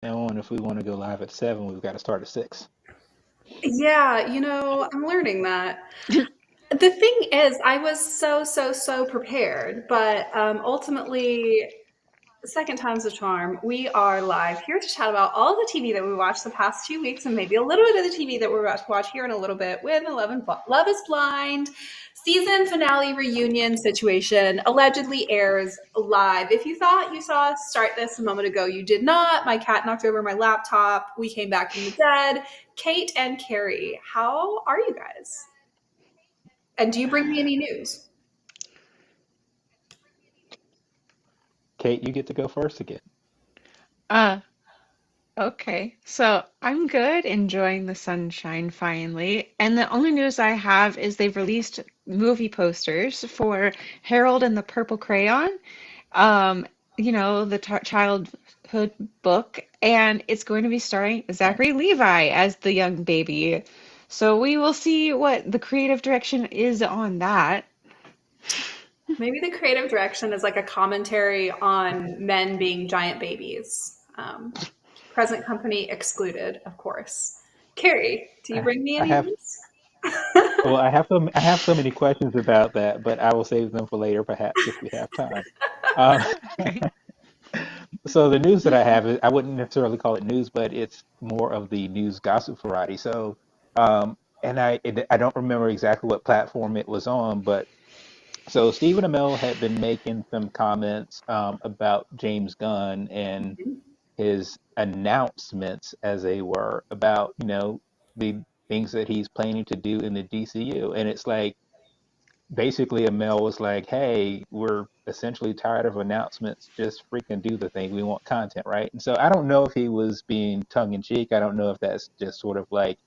on, if we want to go live at 7, we've got to start at 6. Yeah, I'm learning that. The thing is, I was so prepared, but ultimately, second time's a charm. We are live here to chat about all the TV that we watched the past 2 weeks and maybe a little bit of the TV that we're about to watch here in a little bit with Love is Blind season finale reunion situation allegedly airs live. If you thought you saw us start this a moment ago, you did not. My cat knocked over my laptop. We came back from the dead. Kate and Carey, how are you guys? And do you bring me any news? Kate, you get to go first again. Uh, okay. So I'm good, enjoying the sunshine finally. And the only news I have is they've released movie posters for Harold and the Purple Crayon. Um, the childhood book, and it's going to be starring Zachary Levi as the young baby. So we will see what the creative direction is on that. Maybe the creative direction is like a commentary on men being giant babies. Present company excluded, of course. Carrie, do you I, bring me I any have news? well, I have so many questions about that, but I will save them for later, perhaps if we have time. Um, Okay. so the news that I have, I wouldn't necessarily call it news, but it's more of the news gossip variety. So, and I don't remember exactly what platform it was on, but so Stephen Amell had been making some comments about James Gunn and his announcements, as they were, about the things that he's planning to do in the DCU, and it's like basically Amell was like, "Hey, we're essentially tired of announcements. Just freaking do the thing. We want content, right?" And so I don't know if he was being tongue in cheek. I don't know if that's just sort of like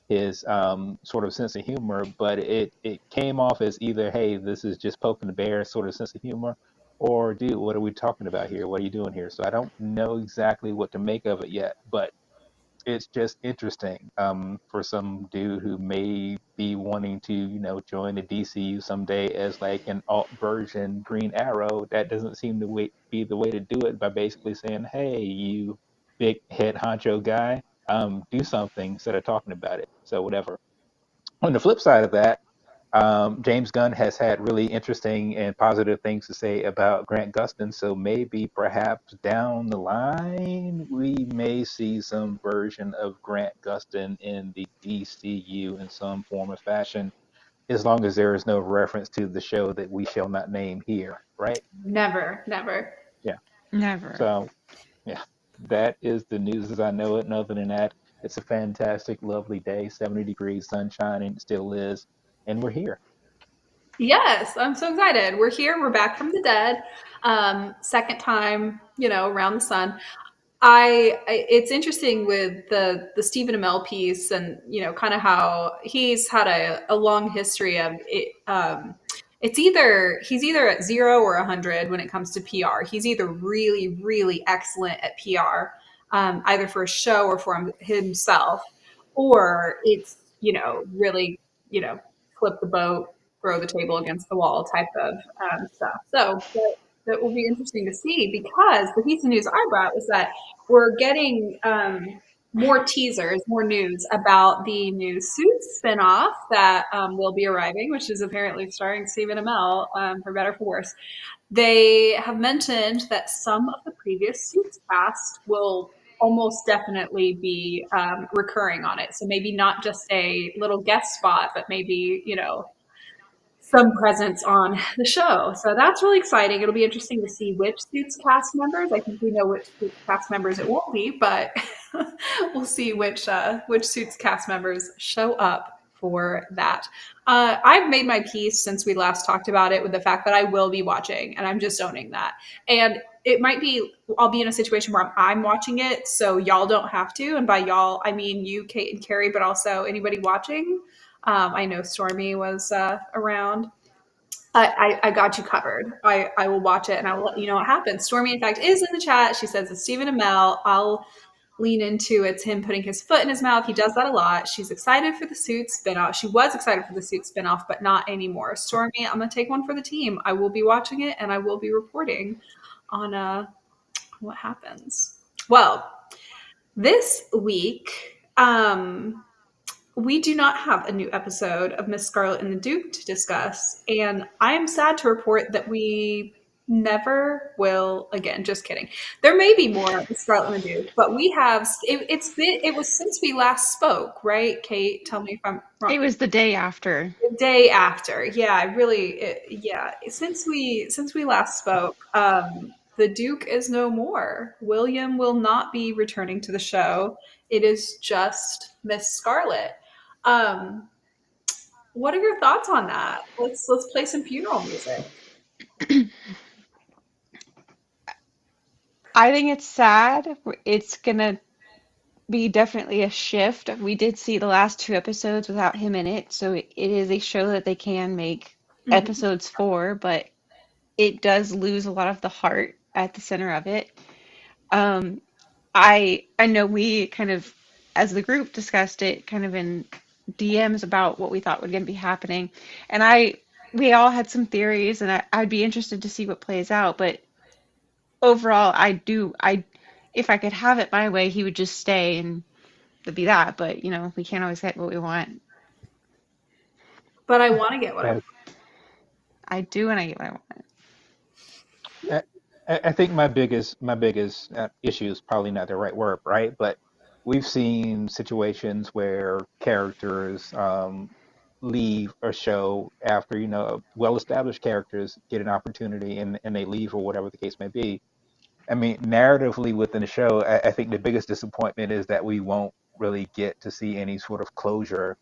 his sort of sense of humor, but it came off as either, hey, this is just poking the bear sort of sense of humor, or dude, what are we talking about here? What are you doing here? So I don't know exactly what to make of it yet, but it's just interesting for some dude who may be wanting to, join the DCU someday as like an alt version Green Arrow. That doesn't seem to be the way to do it by basically saying, "Hey, you big head honcho guy, do something instead of talking about it." So whatever. On the flip side of that, James Gunn has had really interesting and positive things to say about Grant Gustin. So maybe perhaps down the line, we may see some version of Grant Gustin in the DCU in some form or fashion, as long as there is no reference to the show that we shall not name here, right? Never, never. Yeah. Never. So, yeah, that is the news as I know it. And other than that, it's a fantastic, lovely day, 70 degrees, sunshine, and it still is. And we're here. Yes, I'm so excited. We're here. We're back from the dead. Second time, around the sun. It's interesting with the Stephen Amell piece, and kind of how he's had a long history of it. It's either he's either at 0 or 100 when it comes to PR. He's either really excellent at PR, either for a show or for himself, or it's really flip the boat, throw the table against the wall type of stuff. So that will be interesting to see, because the piece of news I brought was that we're getting more teasers, more news about the new Suits spinoff that will be arriving, which is apparently starring Stephen Amell, for better or for worse. They have mentioned that some of the previous Suits cast will almost definitely be recurring on it. So maybe not just a little guest spot, but maybe, some presence on the show. So that's really exciting. It'll be interesting to see which Suits cast members. I think we know which Suits cast members it won't be, but we'll see which Suits cast members show up for that. I've made my peace since we last talked about it with the fact that I will be watching, and I'm just owning that. And it might be I'll be in a situation where I'm watching it, so y'all don't have to. And by y'all, I mean you, Kate and Carrie, but also anybody watching. I know Stormy was around. I got you covered. I will watch it and I will let you know what happens. Stormy, in fact, is in the chat. She says it's Stephen Amell. I'll lean into it's him putting his foot in his mouth. He does that a lot. She's excited for the Suits spinoff. She was excited for the Suits spinoff, but not anymore. Stormy, I'm gonna take one for the team. I will be watching it and I will be reporting on what happens. Well, This week, we do not have a new episode of Miss Scarlet and the Duke to discuss, and I am sad to report that we never will again. Just kidding. There may be more of Scarlet and the Duke, but we have. It was since we last spoke, right? Kate, tell me if I'm wrong. It was the day after. The day after, yeah, I really, yeah. Since we last spoke, the Duke is no more. William will not be returning to the show. It is just Miss Scarlet. Um, what are your thoughts on that? Let's play some funeral music. I think it's sad. It's gonna be definitely a shift. We did see the last two episodes without him in it, so it is a show that they can make Mhm. episodes for, but it does lose a lot of the heart at the center of it. Um, I know we kind of, as the group, discussed it kind of in DMs about what we thought would gonna be happening, and we all had some theories, and I'd be interested to see what plays out. But overall, I if I could have it my way, he would just stay and it'd be that. But we can't always get what we want. But I want to get what I Uh, want. I do, and I get what I want. I, I think my biggest issue is probably not the right word, right? But we've seen situations where characters leave a show after well-established characters get an opportunity and they leave or whatever the case may be. I mean, narratively within the show, I think the biggest disappointment is that we won't really get to see any sort of closure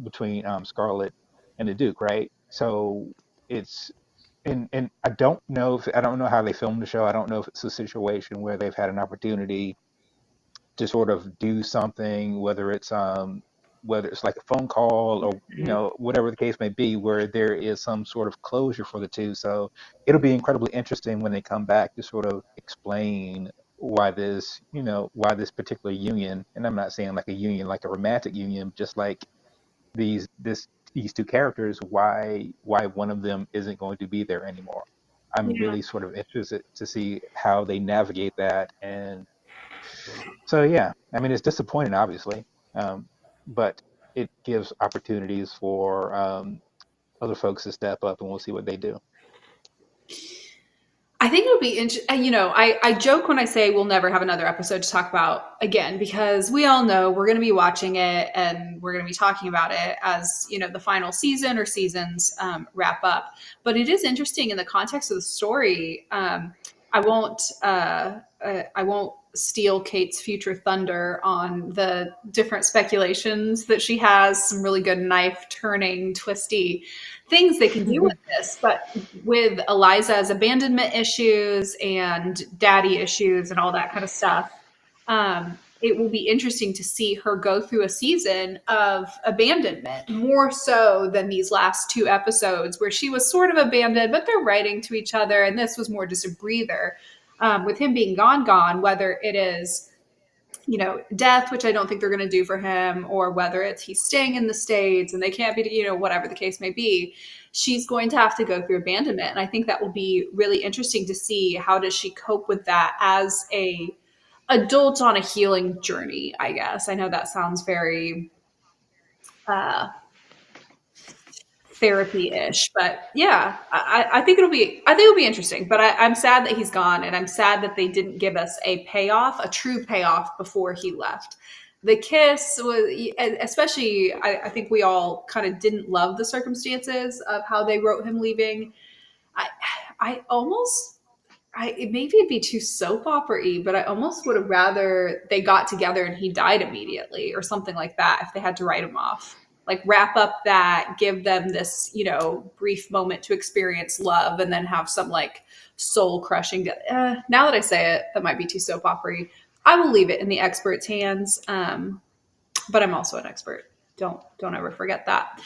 between Scarlet and the Duke, right? So it's and I don't know how they filmed the show. I don't know if it's a situation where they've had an opportunity to sort of do something, whether it's like a phone call or Mhm. whatever the case may be, where there is some sort of closure for the two. So it'll be incredibly interesting when they come back to sort of explain why this particular union, and I'm not saying like a union like a romantic union, just like these this these two characters, why one of them isn't going to be there anymore. I'm Yeah. really sort of interested to see how they navigate that. And so, yeah, I mean, it's disappointing, obviously, but it gives opportunities for other folks to step up, and we'll see what they do. I think it'll be interesting. I joke when I say we'll never have another episode to talk about again because we all know we're going to be watching it and we're going to be talking about it as the final season or seasons wrap up. But it is interesting in the context of the story. I won't steal Kate's future thunder on the different speculations that she has. Some really good knife turning, twisty things they can do with this, but with Eliza's abandonment issues and daddy issues and all that kind of stuff, it will be interesting to see her go through a season of abandonment more so than these last two episodes where she was sort of abandoned, but they're writing to each other. And this was more just a breather. With him being gone, whether it is death, which I don't think they're going to do for him, or whether it's he's staying in the States and they can't be, whatever the case may be, she's going to have to go through abandonment. And I think that will be really interesting to see how does she cope with that as a adult on a healing journey, I guess. I know that sounds very uh, therapy-ish, but yeah, I think it'll be interesting. But I'm sad that he's gone, and I'm sad that they didn't give us a true payoff before he left. The kiss was, especially, I think we all kind of didn't love the circumstances of how they wrote him leaving. I I almost maybe it'd be too soap opera-y, but I almost would have rather they got together and he died immediately or something like that if they had to write him off. Like wrap up that, give them this, brief moment to experience love, and then have some like soul crushing. Now that I say it, that might be too soap opera-y. I will leave it in the expert's hands, but I'm also an expert. Don't ever forget that.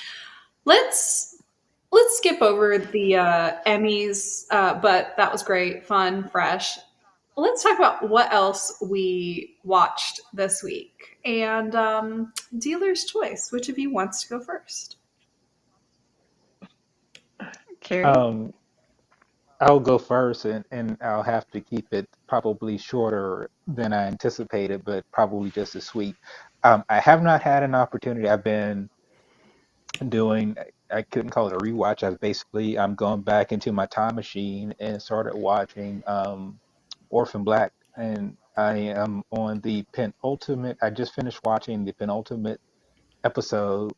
Let's let's skip over the Emmys, but that was great, fun, fresh. Let's talk about what else we watched this week. And dealer's choice. Which of you wants to go first? Carrie? Um, I'll go first, and I'll have to keep it probably shorter than I anticipated, but probably just as sweet. I have not had an opportunity. I've been doing, I couldn't call it a rewatch. I'm going back into my time machine and started watching Orphan Black, and I am on the penultimate. I just finished watching the penultimate episode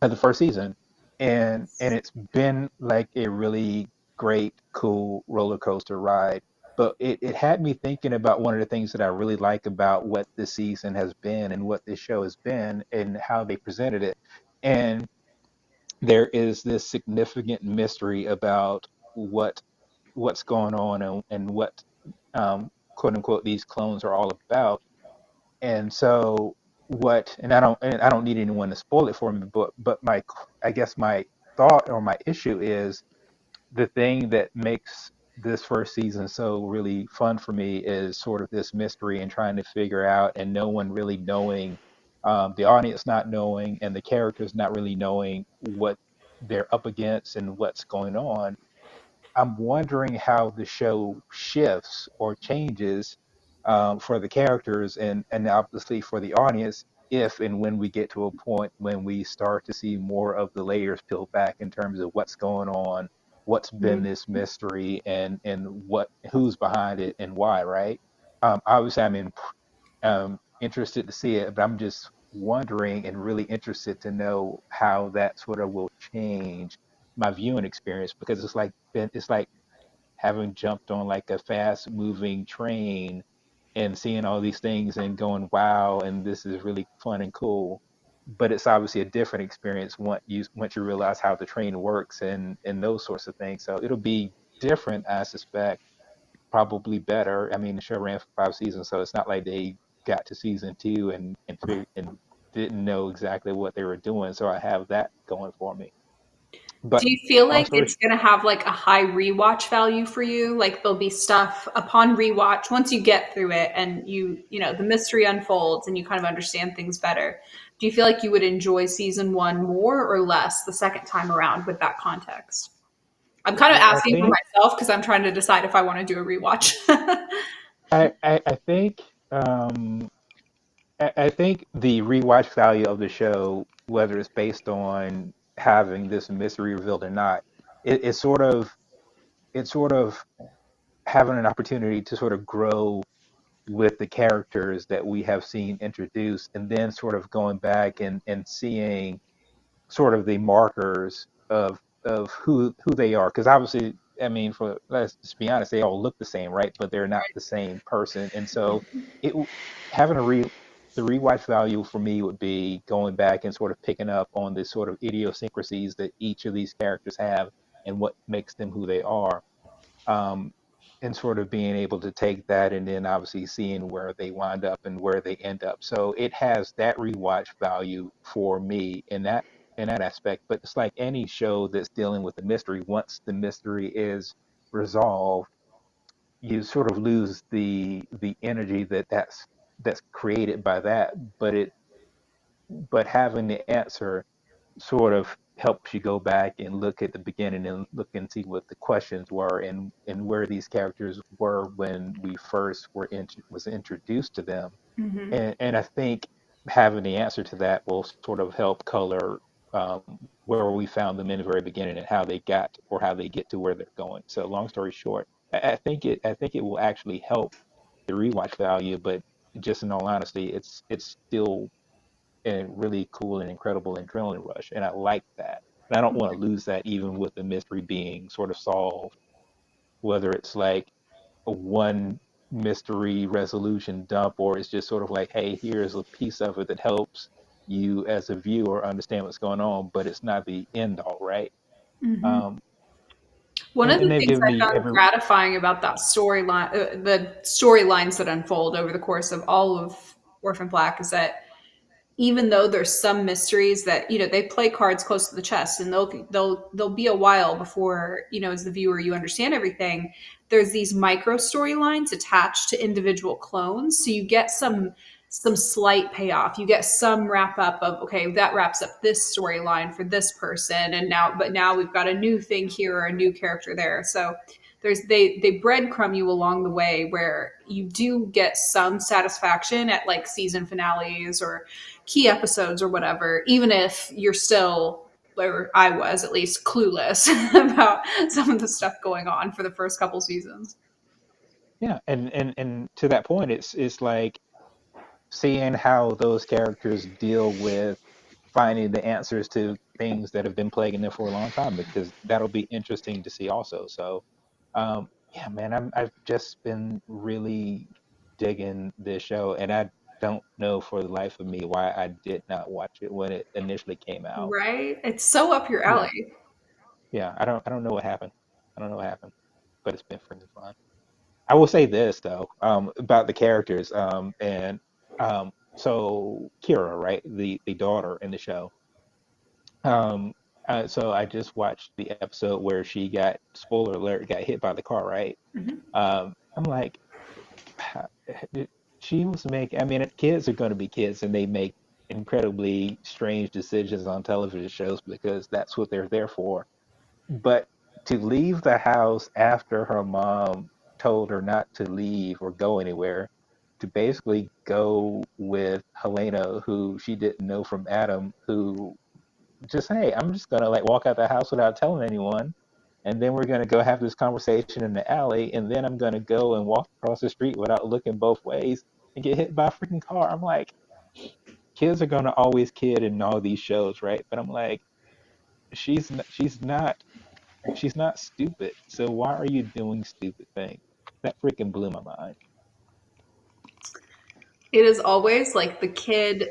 of the first season, and it's been like a really great, cool roller coaster ride. But it had me thinking about one of the things that I really like about what this season has been and what this show has been and how they presented it. And there is this significant mystery about what's going on and what quote unquote these clones are all about. And so what and I don't need anyone to spoil it for me, but my I guess my thought or my issue is the thing that makes this first season so really fun for me is sort of this mystery and trying to figure out and no one really knowing, the audience not knowing and the characters not really knowing what they're up against and what's going on. I'm wondering how the show shifts or changes, for the characters and obviously for the audience if and when we get to a point when we start to see more of the layers peeled back in terms of what's going on, what's been Mhm. this mystery, and what who's behind it and why, right? Obviously, interested to see it, but I'm just wondering and really interested to know how that sort of will change my viewing experience because it's like having jumped on like a fast moving train and seeing all these things and going, wow, and this is really fun and cool. But it's obviously a different experience once you realize how the train works and those sorts of things. So it'll be different, I suspect, probably better. I mean, the show ran for 5 seasons, so it's not like they got to season two and didn't know exactly what they were doing. So I have that going for me. Do But you feel long like story it's going to have like a high rewatch value for you? Like there'll be stuff upon rewatch once you get through it and the mystery unfolds and you kind of understand things better. Do you feel like you would enjoy season one more or less the second time around with that context? I'm kind of I asking for think myself because I'm trying to decide if I want to do a rewatch. I think I think the rewatch value of the show, whether it's based on having this mystery revealed or not, it's sort of having an opportunity to sort of grow with the characters that we have seen introduced, and then sort of going back and seeing sort of the markers of who they are because obviously I mean for let's just be honest they all look the same, right, but they're not the same person. And so it having a the rewatch value for me would be going back and sort of picking up on the sort of idiosyncrasies that each of these characters have and what makes them who they are, um, and sort of being able to take that and then obviously seeing where they wind up and where they end up. So it has that rewatch value for me in that aspect. But it's like any show that's dealing with the mystery. Once the mystery is resolved, you sort of lose the energy that's created by that. But having the answer sort of helps you go back and look at the beginning and look and see what the questions were and where these characters were when we first was introduced to them. Hmm. And I think having the answer to that will sort of help color, where we found them in the very beginning and how they got or how they get to where they're going. So long story short, I think it will actually help the rewatch value, but just in all honesty, it's still a really cool and incredible adrenaline rush, and I like that. And I don't want to lose that even with the mystery being sort of solved, whether it's like a one mystery resolution dump or it's just sort of like, hey, here's a piece of it that helps you as a viewer understand what's going on, but it's not the end all, right? Hmm. Um, One of and the they things give I me found every gratifying about that storyline, the storylines that unfold over the course of all of Orphan Black, is that even though there's some mysteries that they play cards close to the chest and they'll be a while before as the viewer you understand everything. There's these micro storylines attached to individual clones, so you get some slight payoff, you get some wrap up of, okay, that wraps up this storyline for this person, and now we've got a new thing here or a new character there. So they breadcrumb you along the way where you do get some satisfaction at like season finales or key episodes or whatever, even if you're still, or I was at least, clueless about some of the stuff going on for the first couple seasons. Yeah, and to that point, it's like seeing how those characters deal with finding the answers to things that have been plaguing them for a long time, because that'll be interesting to see also. So, yeah, man, I've just been really digging this show, and I don't know for the life of me why I did not watch it when it initially came out. Right? It's so up your Yeah, alley. yeah, I don't know what happened. I don't know what happened, but it's been freaking fun. I will say this though, about the characters, and so Kira, right, the daughter in the show. Um, so I just watched the episode where she got, spoiler alert, got hit by the car, right? Mhm. I'm like, she was making. I mean, kids are going to be kids, and they make incredibly strange decisions on television shows because that's what they're there for. But to leave the house after her mom told her not to leave or go anywhere, to basically go with Helena, who she didn't know from Adam, who just, hey, I'm just gonna like walk out the house without telling anyone, and then we're gonna go have this conversation in the alley, and then I'm gonna go and walk across the street without looking both ways and get hit by a freaking car. I'm like, kids are gonna always kid in all these shows, right? But I'm like, she's not stupid. So why are you doing stupid things? That freaking blew my mind. It is always like the kid,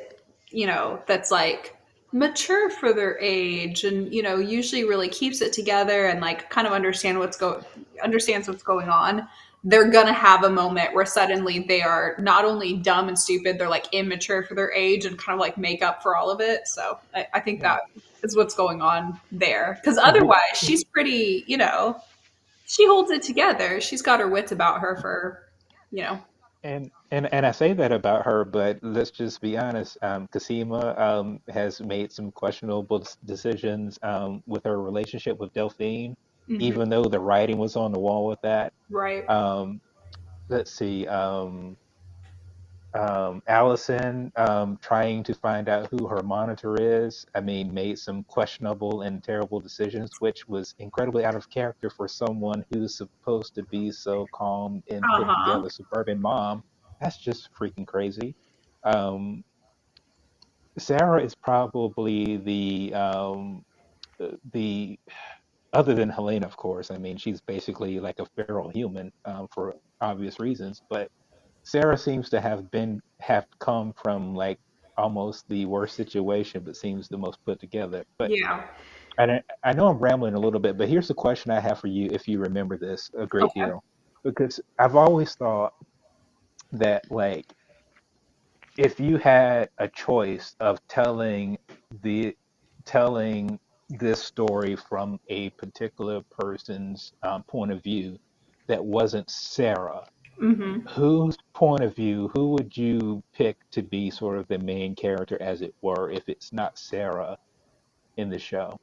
that's like mature for their age and, usually really keeps it together and like kind of understands what's going on. They're gonna have a moment where suddenly they are not only dumb and stupid, they're like immature for their age and kind of like make up for all of it. So I think Yeah. that is what's going on there. Because Who, otherwise, who, she's pretty, she holds it together. She's got her wits about her for, you know, and I say that about her, but let's just be honest. Cosima has made some questionable decisions with her relationship with Delphine, mhm, even though the writing was on the wall with that. right. Um, let's see. Allison, trying to find out who her monitor is, I mean, made some questionable and terrible decisions, which was incredibly out of character for someone who's supposed to be so calm and put Uh-huh. together suburban mom. That's just freaking crazy. Um, Sarah is probably the other than Helena, of course. I mean, she's basically like a feral human for obvious reasons, but Sarah seems to have come from like almost the worst situation, but seems the most put together. But Yeah. I know I'm rambling a little bit, but here's the question I have for you if you remember this a great Okay. deal. Because I've always thought that like if you had a choice of the telling this story from a particular person's point of view that wasn't Sarah, Hmm. whose point of view, who would you pick to be sort of the main character, as it were, if it's not Sarah in the show?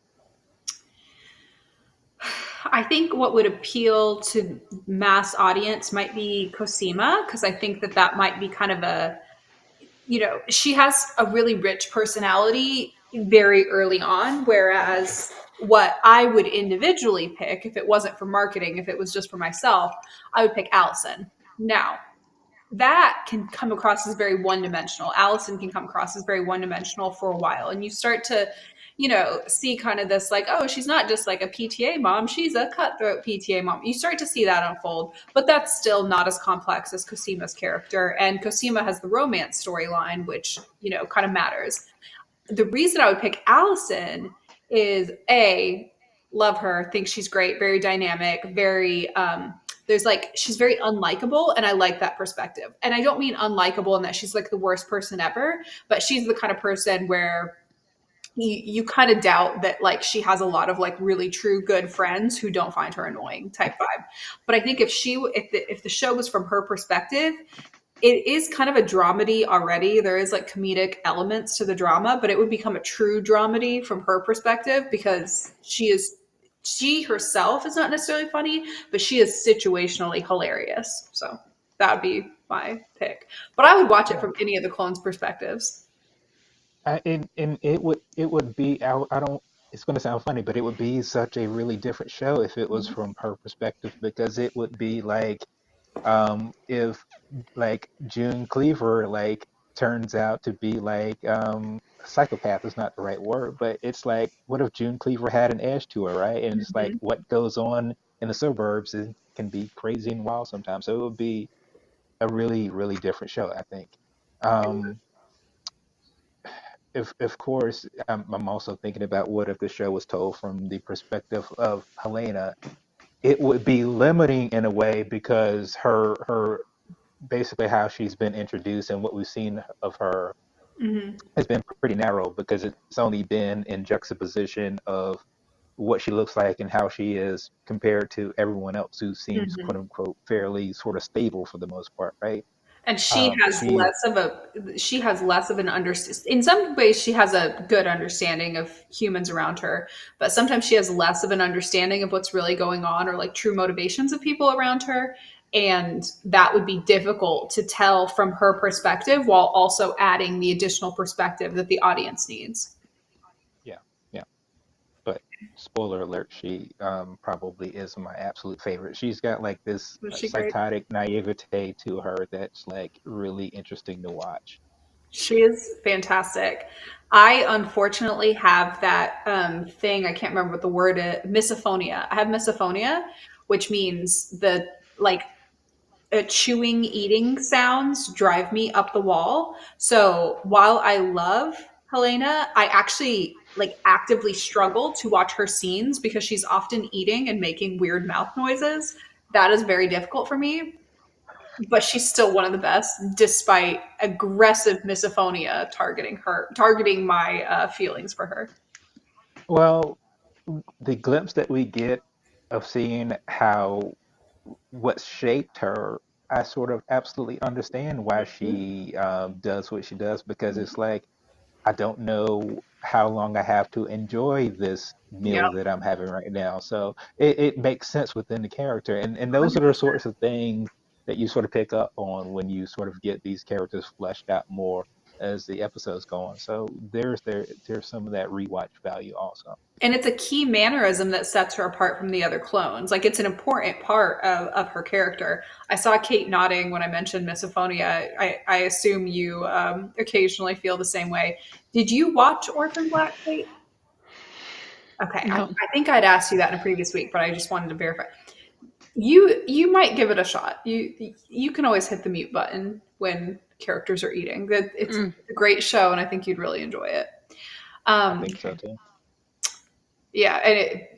I think what would appeal to mass audience might be Cosima because I think that that might be kind of she has a really rich personality very early on, whereas what I would individually pick if it wasn't for marketing, if it was just for myself, I would pick Allison. Now, that can come across as very one dimensional. Allison can come across as very one dimensional for a while. And you start to, see kind of this like, oh, she's not just like a PTA mom, she's a cutthroat PTA mom. You start to see that unfold, but that's still not as complex as Cosima's character. And Cosima has the romance storyline, which, kind of matters. The reason I would pick Allison is A, love her, think she's great, very dynamic, very there's like she's very unlikable and I like that perspective. And I don't mean unlikable in that she's like the worst person ever, but she's the kind of person where you kind of doubt that like she has a lot of like really true good friends who don't find her annoying type vibe. But I think if the show was from her perspective, it is kind of a dramedy already. There is like comedic elements to the drama, but it would become a true dramedy from her perspective because she is she herself is not necessarily funny, but she is situationally hilarious. So that would be my pick. But I would watch it Yeah. from any of the clones' perspectives. And it would be I don't it's going to sound funny, but it would be such a really different show if it was from her perspective because it would be like if like June Cleaver like turns out to be like psychopath is not the right word, but it's like what if June Cleaver had an edge to her, right? And it's like Mhm. what goes on in the suburbs can be crazy and wild sometimes. So it would be a really, really different show, I think. Um, if of course I'm also thinking about what if the show was told from the perspective of Helena, it would be limiting in a way because her basically how she's been introduced and what we've seen of her Mhm. has been pretty narrow because it's only been in juxtaposition of what she looks like and how she is compared to everyone else who seems quote Mhm. unquote fairly sort of stable for the most part, right? And She she has less of an under in some ways she has a good understanding of humans around her, but sometimes she has less of an understanding of what's really going on or like true motivations of people around her, and that would be difficult to tell from her perspective while also adding the additional perspective that the audience needs. yeah, yeah. But spoiler alert, she probably is my absolute favorite. She's got like this Was she great? psychotic naivete to her that's like really interesting to watch. She is fantastic. I unfortunately have that thing. I can't remember what the word is. Misophonia. I have misophonia, which means the like chewing, eating sounds drive me up the wall. So while I love Helena, I actually like actively struggle to watch her scenes because she's often eating and making weird mouth noises. That is very difficult for me, but she's still one of the best despite aggressive misophonia targeting my feelings for her. Well, the glimpse that we get of seeing how what shaped her, I sort of absolutely understand why she does what she does because it's like I don't know how long I have to enjoy this Yeah, meal that I'm having right now. So it makes sense within the character. And those are the 100%. sorts of things that you sort of pick up on when you sort of get these characters fleshed out more as the episodes go on. So there's some of that rewatch value also. And it's a key mannerism that sets her apart from the other clones. Like it's an important part of her character. I saw Kate nodding when I mentioned misophonia. I assume you occasionally feel the same way. Did you watch Orphan Black, Kate? Okay, No. I think I'd asked you that in a previous week, but I just wanted to verify. You might give it a shot. You can always hit the mute button when characters are eating. That it's Mm. a great show, and I think you'd really enjoy it. I Um, think so Okay. too. yeah, and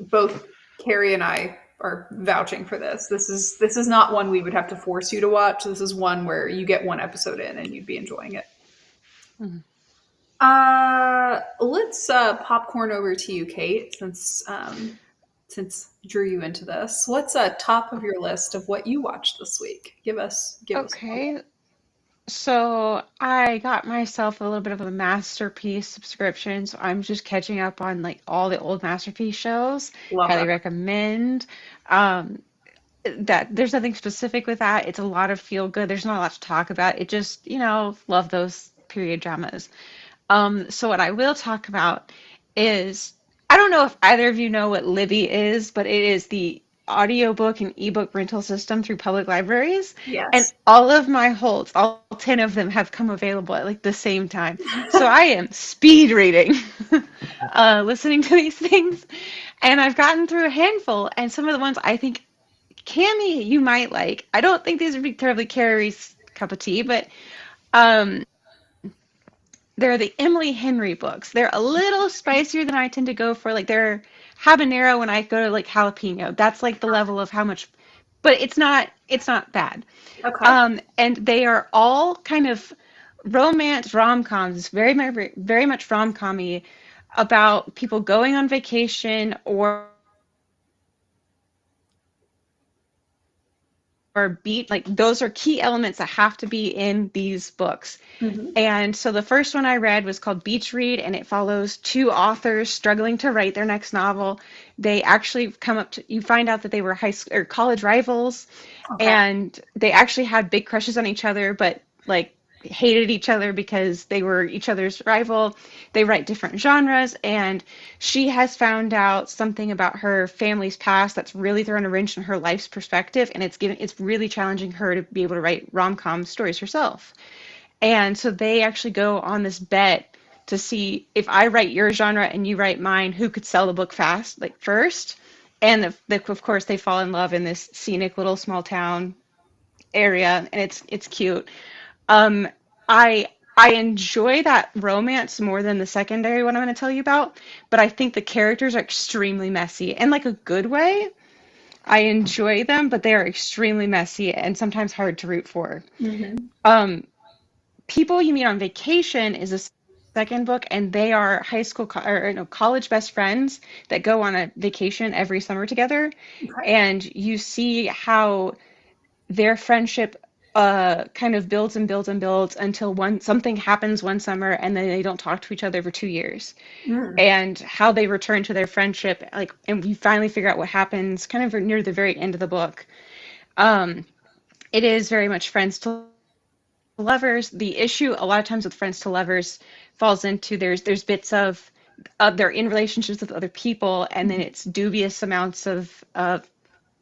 both Carrie and I are vouching for this. This is not one we would have to force you to watch. This is one where you get one episode in and you'd be enjoying it. Mm. Let's popcorn over to you, Kate, since drew you into this. What's top of your list of what you watched this week? Give us one. Okay. So I got myself a little bit of a Masterpiece subscription, so I'm just catching up on like all the old Masterpiece shows. Love Highly that. recommend. Um, that there's nothing specific with that. It's a lot of feel good. There's not a lot to talk about. It just, love those period dramas. So what I will talk about is I don't know if either of you know what Libby is, but it is the audiobook and ebook rental system through public libraries. And Yes. all of my holds, all 10 of them have come available at like the same time. So I am speed reading, listening to these things. And I've gotten through a handful, and some of the ones I think Cammie you might like. I don't think these would be terribly Carey's cup of tea, but um, they're the Emily Henry books. They're a little spicier than I tend to go for. Like they're habanero when I go to like jalapeno. That's like the level of how much, but it's not bad. Okay. And they are all kind of romance rom-coms, very much rom-commy about people going on vacation or beat, like those are key elements that have to be in these books. Mhm. And so the first one I read was called Beach Read, and it follows two authors struggling to write their next novel. They actually come up to, you find out that they were high school or college rivals, Okay. and they actually had big crushes on each other, but like hated each other because they were each other's rival. They write different genres, and she has found out something about her family's past that's really thrown a wrench in her life's perspective, and it's really challenging her to be able to write rom-com stories herself. And so they actually go on this bet to see if I write your genre and you write mine, who could sell the book fast, like first. And of course, they fall in love in this scenic little small town area, and it's cute. Um, I enjoy that romance more than the secondary one I'm going to tell you about, but I think the characters are extremely messy in like a good way. I enjoy them, but they are extremely messy and sometimes hard to root for. Mhm. Um, People You Meet on Vacation is a second book, and they are high school or no, college best friends that go on a vacation every summer together, Okay. and you see how their friendship kind of builds and builds and builds until one something happens one summer, and then they don't talk to each other for 2 years, Mm. and how they return to their friendship, like, and we finally figure out what happens kind of near the very end of the book. Um, it is very much friends to lovers. The issue a lot of times with friends to lovers falls into there's bits of they're in relationships with other people, and then it's dubious amounts of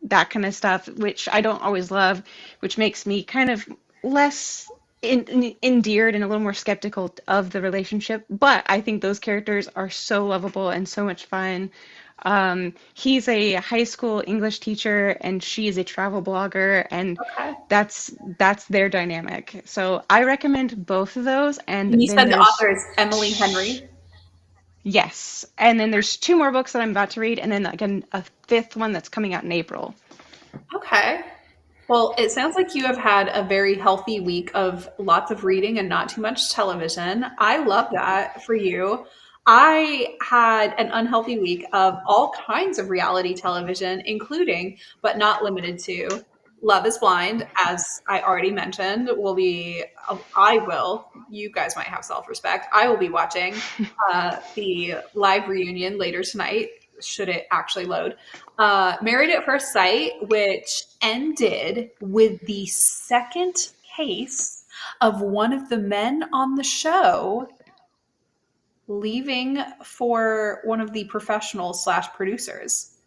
that kind of stuff, which I don't always love, which makes me kind of less endeared and a little more skeptical of the relationship. But I think those characters are so lovable and so much fun. He's a high school English teacher, and she is a travel blogger, and Okay. that's their dynamic. So I recommend both of those. And And you then said the there's author is Emily Henry. yes, and then there's two more books that I'm about to read, and then again a fifth one that's coming out in April. Okay. Well, it sounds like you have had a very healthy week of lots of reading and not too much television. I love that for you. I had an unhealthy week of all kinds of reality television, including, but not limited to, Love is Blind, as I already mentioned, I will, you guys might have self respect. I will be watching the live reunion later tonight, should it actually load. Married at First Sight, which ended with the second case of one of the men on the show leaving for one of the professionals slash producers.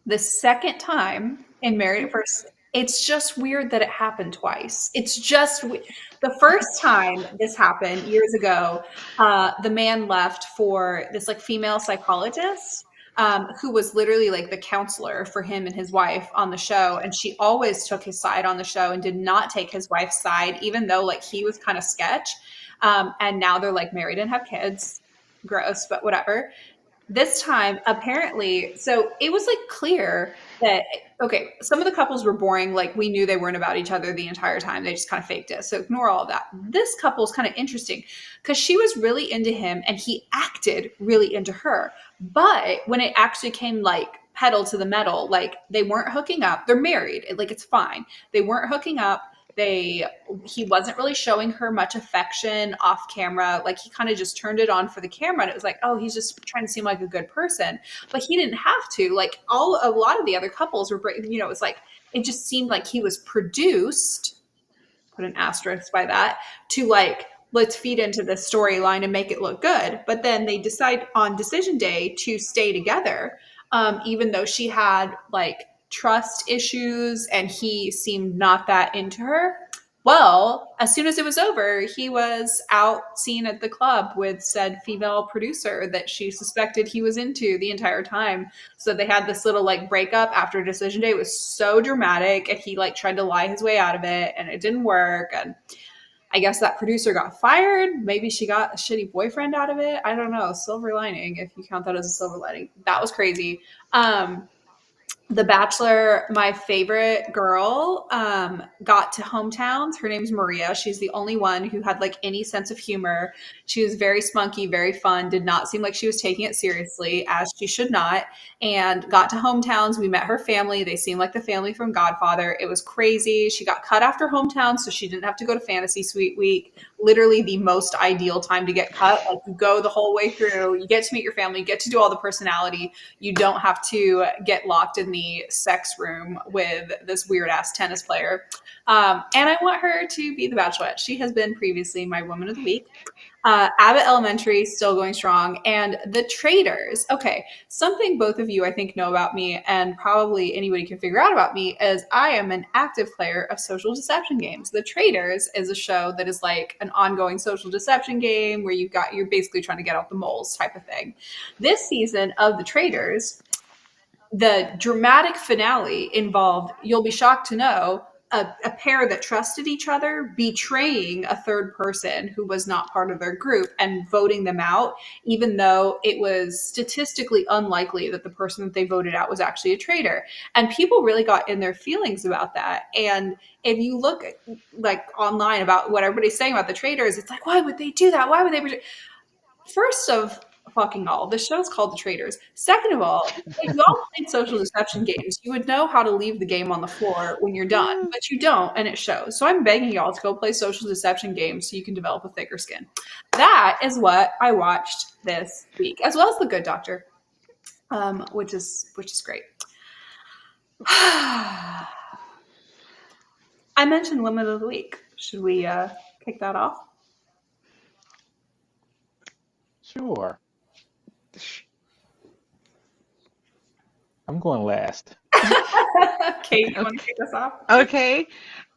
The second time in Married at First, it's just weird that it happened twice. The first time this happened years ago, the man left for this like female psychologist, who was literally like the counselor for him and his wife on the show, and she always took his side on the show and did not take his wife's side, even though like he was kind of sketch. And now they're like married and have kids. Gross, but whatever. This time, apparently, so it was like clear that, okay, some of the couples were boring. Like we knew they weren't about each other the entire time. They just kind of faked it. So ignore all of that. This couple is kind of interesting because she was really into him and he acted really into her. But when it actually came like pedal to the metal, like they weren't hooking up. They're married. Like it's fine. They weren't hooking up. They He wasn't really showing her much affection off camera. Like he kind of just turned it on for the camera, and it was like, oh, he's just trying to seem like a good person, but he didn't have to. Like a lot of the other couples were, it was like it just seemed like he was produced, put an asterisk by that, to like, let's feed into the storyline and make it look good. But then they decide on decision day to stay together, even though she had like trust issues and he seemed not that into her. Well, as soon as it was over, he was out seen at the club with said female producer that she suspected he was into the entire time. So they had this little like breakup after decision day. It was so dramatic, and he like tried to lie his way out of it, and it didn't work. And I guess that producer got fired. Maybe she got a shitty boyfriend out of it. I don't know. Silver lining, if you count that as a silver lining. That was crazy. Um, The Bachelor, my favorite girl, got to hometowns. Her name's Maria. She's the only one who had like any sense of humor. She was very spunky, very fun, did not seem like she was taking it seriously, as she should not, and got to hometowns. We met her family. They seemed like the family from Godfather. It was crazy. She got cut after hometown, so she didn't have to go to Fantasy Suite Week. Literally the most ideal time to get cut. Like you go the whole way through, you get to meet your family, you get to do all the personality. You don't have to get locked in the sex room with this weird ass tennis player. And I want her to be the Bachelorette. She has been previously my Woman of the Week. Abbott Elementary still going strong, and the Traitors. Okay, something both of you I think know about me, and probably anybody can figure out about me, is I am an active player of social deception games. The Traitors is a show that is like an ongoing social deception game where you're basically trying to get out the moles type of thing. This season of the Traitors, the dramatic finale involved, you'll be shocked to know, a pair that trusted each other betraying a third person who was not part of their group and voting them out, even though it was statistically unlikely that the person that they voted out was actually a traitor. And people really got in their feelings about that. And if you look like online about what everybody's saying about the traitors, it's like, why would they do that? Why would they betray? First of fucking all, the show's called The Traitors. Second of all, if y'all played social deception games, you would know how to leave the game on the floor when you're done, but you don't, and it shows. So I'm begging y'all to go play social deception games so you can develop a thicker skin. That is what I watched this week, as well as The Good Doctor, which is great. I mentioned Women of the Week. Should we kick that off? Sure. I'm going last. Kate, you want to kick us off? Okay,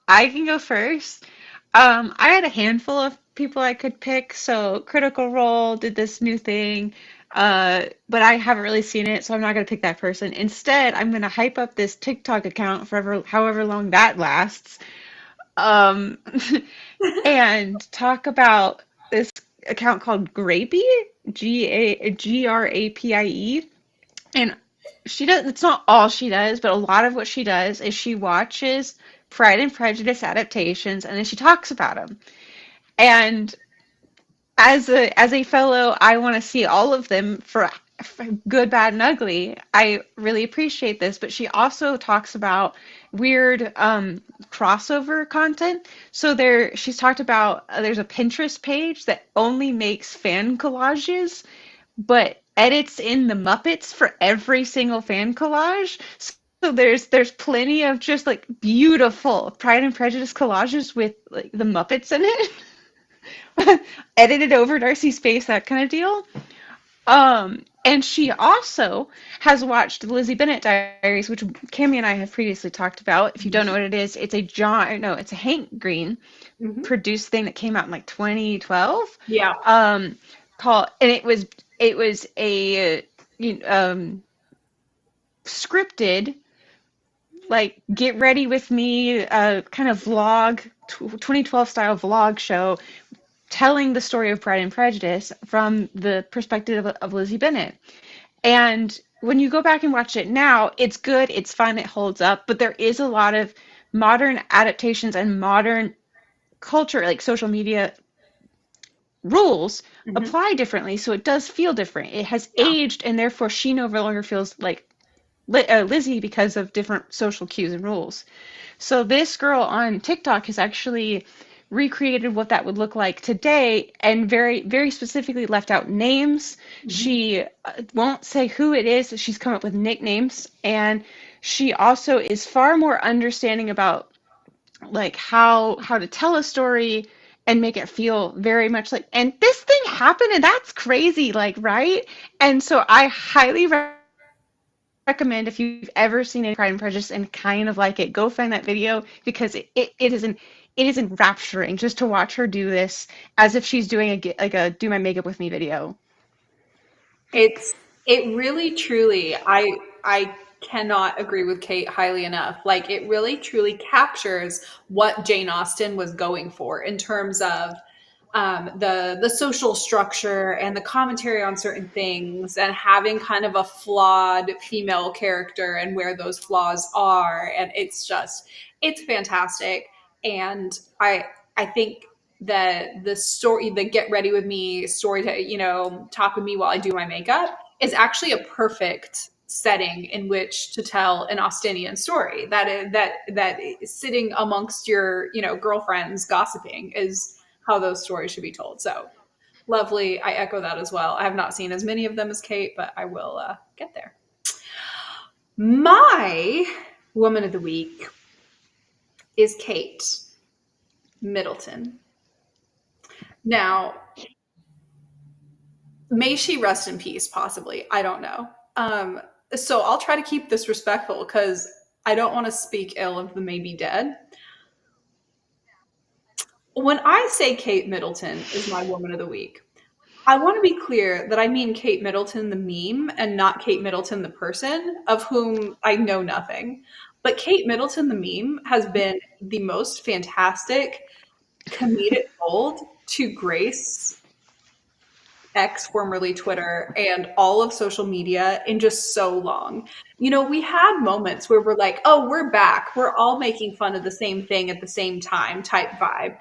I can go first. I had a handful of people I could pick, so Critical Role did this new thing, but I haven't really seen it, so I'm not gonna pick that person. Instead, I'm gonna hype up this TikTok account forever, however long that lasts, um, and talk about this account called Grapey, Grapie, and she does, it's not all she does, but a lot of what she does is she watches Pride and Prejudice adaptations and then she talks about them. And as a fellow, I want to see all of them for good, bad, and ugly. I really appreciate this, but she also talks about weird crossover content. So she's talked about there's a Pinterest page that only makes fan collages, but edits in the Muppets for every single fan collage. So there's plenty of just like beautiful Pride and Prejudice collages with like the Muppets in it. Edited over Darcy's face, that kind of deal. And she also has watched the Lizzie Bennet Diaries, which Cammie and I have previously talked about. If you don't know what it is, it's a it's a Hank Green produced thing that came out in like 2012. Yeah. Called, and it was a scripted, like get ready with me, kind of vlog, 2012 style vlog show telling the story of Pride and Prejudice from the perspective of Lizzie Bennet. And when you go back and watch it now, it's good, it's fun, it holds up, but there is a lot of modern adaptations and modern culture, like social media rules apply differently, so it does feel different. It has aged, and therefore she no longer feels like Lizzie because of different social cues and rules. So this girl on TikTok has actually recreated what that would look like today and very, very specifically left out names. She won't say who it is. She's come up with nicknames. And she also is far more understanding about like how to tell a story and make it feel very much like, and this thing happened and that's crazy, like, right? And so I highly recommend, if you've ever seen a Pride and Prejudice and kind of like it, go find that video because it is enrapturing just to watch her do this as if she's doing a do my makeup with me video. It really truly, I cannot agree with Kate highly enough. Like it really truly captures what Jane Austen was going for in terms of the social structure and the commentary on certain things, and having kind of a flawed female character and where those flaws are, and it's fantastic. And I think that the story, the get ready with me story, to talk with me while I do my makeup, is actually a perfect setting in which to tell an Austinian story. That is sitting amongst your girlfriends gossiping is how those stories should be told. So lovely. I echo that as well. I have not seen as many of them as Kate, but I will get there. My woman of the week is Kate Middleton. Now, may she rest in peace, possibly. I don't know. So I'll try to keep this respectful because I don't want to speak ill of the maybe dead. When I say Kate Middleton is my woman of the week, I want to be clear that I mean Kate Middleton, the meme, and not Kate Middleton, the person, of whom I know nothing. But Kate Middleton, the meme, has been the most fantastic comedic gold to grace X, formerly Twitter, and all of social media in just so long. We had moments where we're like, oh, we're back. We're all making fun of the same thing at the same time type vibe.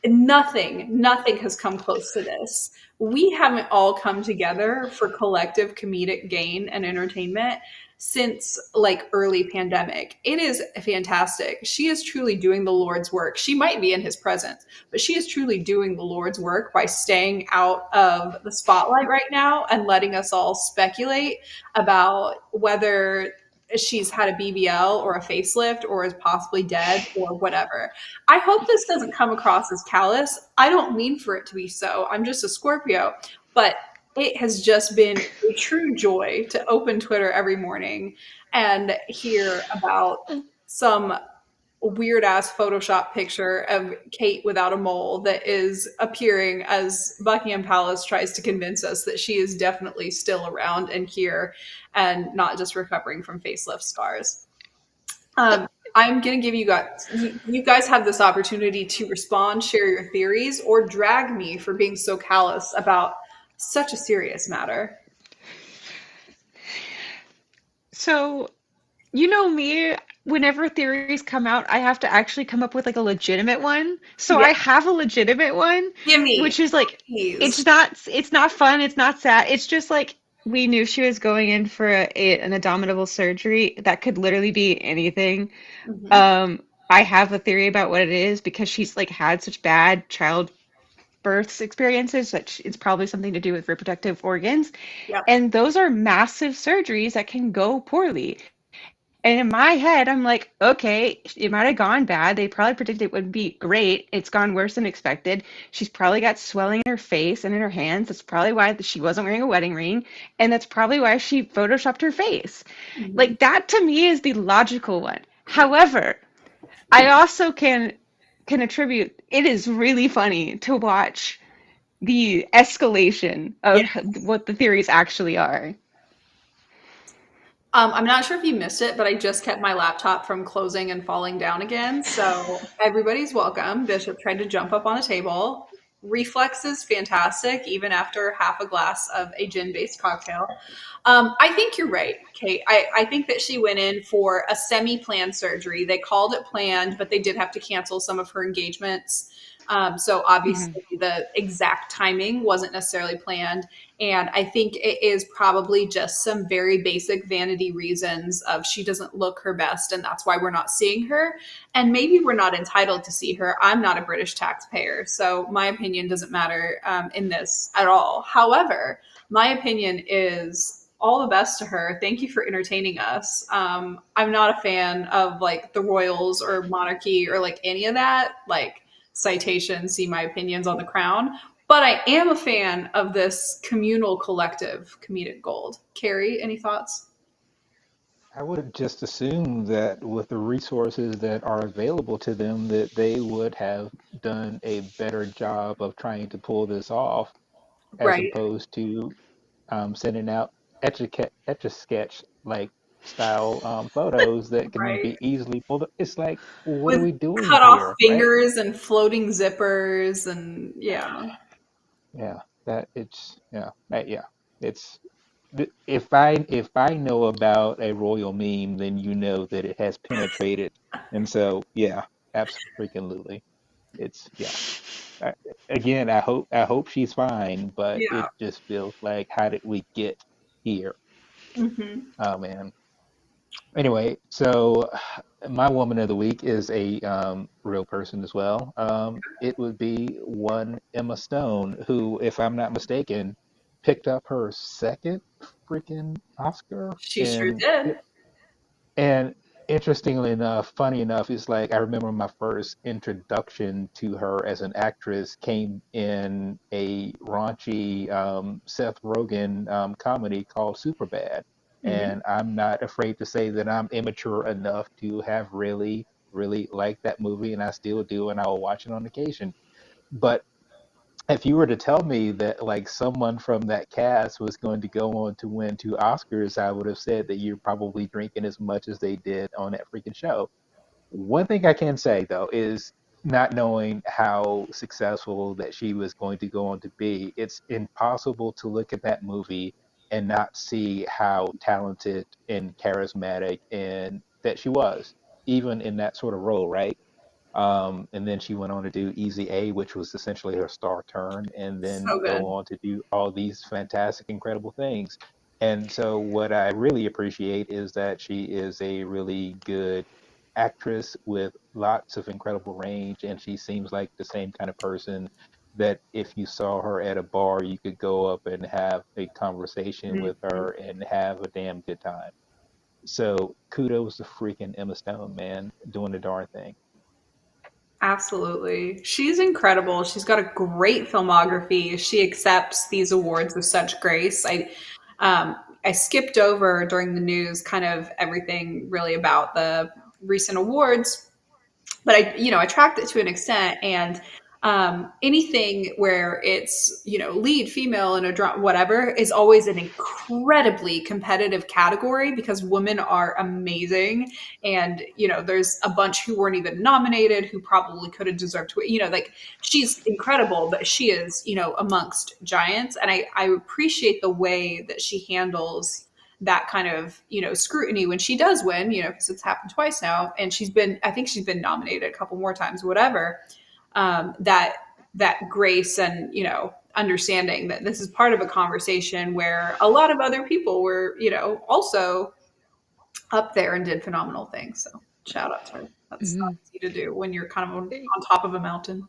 Nothing has come close to this. We haven't all come together for collective comedic gain and entertainment since like early pandemic. It is fantastic. She is truly doing the Lord's work. She might be in his presence, but she is truly doing the Lord's work by staying out of the spotlight right now and letting us all speculate about whether she's had a BBL or a facelift or is possibly dead or whatever. I hope this doesn't come across as callous. I don't mean for it to be so. I'm just a Scorpio, but it has just been a true joy to open Twitter every morning and hear about some weird ass Photoshop picture of Kate without a mole that is appearing as Buckingham Palace tries to convince us that she is definitely still around and here and not just recovering from facelift scars. I'm going to give you guys have this opportunity to respond, share your theories, or drag me for being so callous about such a serious matter. So, you know me, whenever theories come out, I have to actually come up with like a legitimate one. So Yeah, I have a legitimate one, give me, which is like please. it's not fun, it's not sad. It's just like we knew she was going in for an abominable surgery that could literally be anything. Mhm. Um, I have a theory about what it is because she's like had such bad child births experiences that it's probably something to do with reproductive organs. Yep. And those are massive surgeries that can go poorly. And in my head, I'm like, okay, it might have gone bad. They probably predicted it would be great. It's gone worse than expected. She's probably got swelling in her face and in her hands. That's probably why she wasn't wearing a wedding ring. And that's probably why she photoshopped her face. Mhm. Like that to me is the logical one. However, I also can attribute it is really funny to watch the escalation Yeah. of what the theories actually are. I'm not sure if you missed it, but I just kept my laptop from closing and falling down again. So everybody's welcome. Bishop tried to jump up on a table. Reflexes fantastic, even after half a glass of a gin-based cocktail. I think you're right, Kate. I think that she went in for a semi-planned surgery. They called it planned, but they did have to cancel some of her engagements. So Mhm. obviously the exact timing wasn't necessarily planned. And I think it is probably just some very basic vanity reasons of she doesn't look her best, and that's why we're not seeing her. And maybe we're not entitled to see her. I'm not a British taxpayer, so my opinion doesn't matter in this at all. However, my opinion is all the best to her. Thank you for entertaining us. I'm not a fan of like the royals or monarchy or like any of that. Like, citation, see my opinions on the crown. But I am a fan of this communal collective comedic gold. Carrie, any thoughts? I would just assume that with the resources that are available to them, that they would have done a better job of trying to pull this off, as Right. opposed to sending out etch a sketch like style photos that can Right. be easily pulled up. It's like, what are With we doing cut off here, right? fingers and floating zippers and yeah. Yeah, that it's yeah. It's if I know about a royal meme, then you know that it has penetrated, and so yeah, absolutely. It's yeah. I, Again, I hope she's fine, but Yeah. it just feels like how did we get here? Hmm. Oh man. Anyway, so my woman of the week is a real person as well. It would be one Emma Stone, who, if I'm not mistaken, picked up her second freaking Oscar. She sure did. And interestingly enough, funny enough, is like I remember my first introduction to her as an actress came in a raunchy Seth Rogen comedy called Superbad. Hmm. And I'm not afraid to say that I'm immature enough to have really, really liked that movie, and I still do, and I will watch it on occasion. But if you were to tell me that like someone from that cast was going to go on to win 2 Oscars, I would have said that you're probably drinking as much as they did on that freaking show. One thing I can say though is not knowing how successful that she was going to go on to be, it's impossible to look at that movie and not see how talented and charismatic and that she was, even in that sort of role, right? And then she went on to do Easy A, which was essentially her star turn, and then So go good. on to do all these fantastic, incredible things. And so, what I really appreciate is that she is a really good actress with lots of incredible range, and she seems like the same kind of person that if you saw her at a bar, you could go up and have a conversation with Mhm. her and have a damn good time. So, kudos to freaking Emma Stone, man, doing the darn thing. Absolutely. She's incredible. She's got a great filmography. She accepts these awards with such grace. I skipped over during the news kind of everything really about the recent awards, but I tracked it to an extent, and anything where it's lead female in a drama, whatever, is always an incredibly competitive category because women are amazing, and there's a bunch who weren't even nominated who probably could have deserved to, like, she's incredible, but she is amongst giants, and I appreciate the way that she handles that kind of scrutiny when she does win, because it's happened twice now, and I think she's been nominated a couple more times, whatever. That grace and understanding that this is part of a conversation where a lot of other people were also up there and did phenomenal things. So shout out to her. That's not Mhm. easy to do when you're kind of on top of a mountain.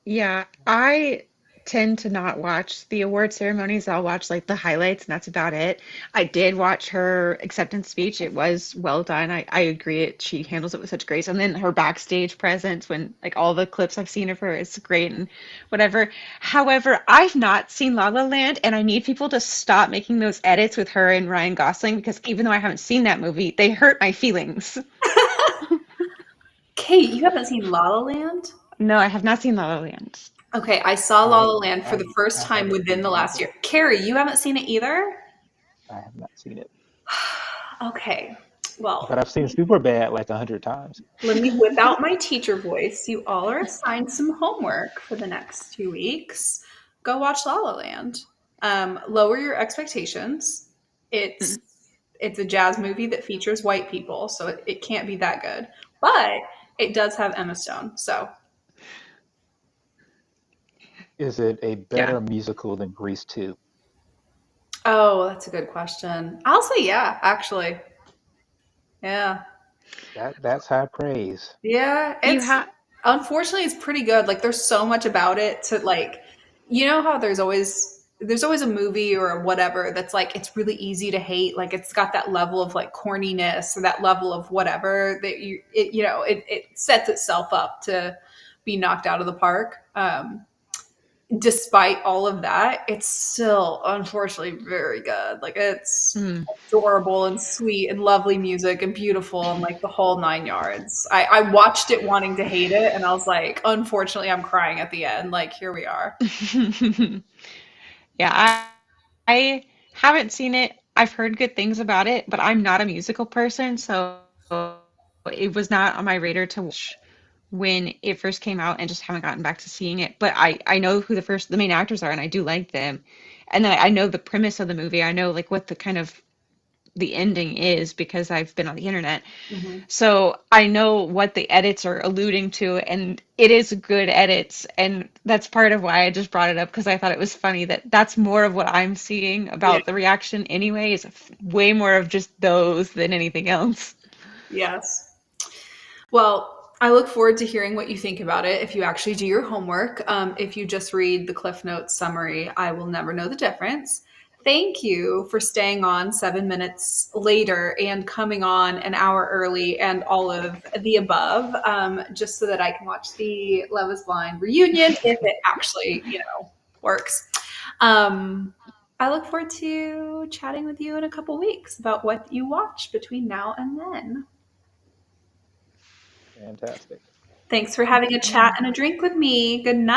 Yeah, I tend to not watch the award ceremonies. I'll watch like the highlights, and that's about it. I did watch her acceptance speech. It was well done. I agree. She handles it with such grace. And then her backstage presence, when like all the clips I've seen of her, is great and whatever. However, I've not seen La La Land, and I need people to stop making those edits with her and Ryan Gosling because even though I haven't seen that movie, they hurt my feelings. Kate, you haven't seen La La Land? No, I have not seen La La Land. Okay, I saw La I La Land for I the first I time haven't within seen the it last either. year. Carrie, you haven't seen it either? I have not seen it, Okay. but Well, I've seen Superbad like 100 times. let me whip out my teacher voice. You all are assigned some homework for the next 2 weeks. Go watch La La Land. Lower your expectations. It's Mm. it's a jazz movie that features white people, so it can't be that good. But it does have Emma Stone. So, Is it a Yeah. better musical than Grease 2? oh, that's a good question. I'll say yeah, actually. Yeah. That's high praise. Yeah, You it's have unfortunately it's pretty good. Like there's so much about it to like how there's always a movie or whatever that's like it's really easy to hate. Like it's got that level of like corniness or that level of whatever that it sets itself up to be knocked out of the park. Despite all of that, it's still unfortunately very good. Like it's mm. adorable and sweet and lovely music and beautiful and like the whole 9 yards. I watched it wanting to hate it and I was like, unfortunately, I'm crying at the end. Like, here we are. Yeah, I haven't seen it. I've heard good things about it, but I'm not a musical person, so it was not on my radar to watch when it first came out and just haven't gotten back to seeing it. But I know who the main actors are and I do like them. And then I know the premise of the movie. I know like what the kind of the ending is because I've been on the internet. Hmm. So I know what the edits are alluding to, and it is good edits. And that's part of why I just brought it up because I thought it was funny that that's more of what I'm seeing Yeah. about the reaction anyway, is way more of just those than anything else. Yes. Well, I look forward to hearing what you think about it if you actually do your homework. If you just read the Cliff Notes summary, I will never know the difference. Thank you for staying on 7 minutes later and coming on an hour early and all of the above, just so that I can watch the Love is Blind reunion if it actually, works. Um, I look forward to chatting with you in a couple weeks about what you watch between now and then. Fantastic. Thanks for having a chat and a drink with me. Good night.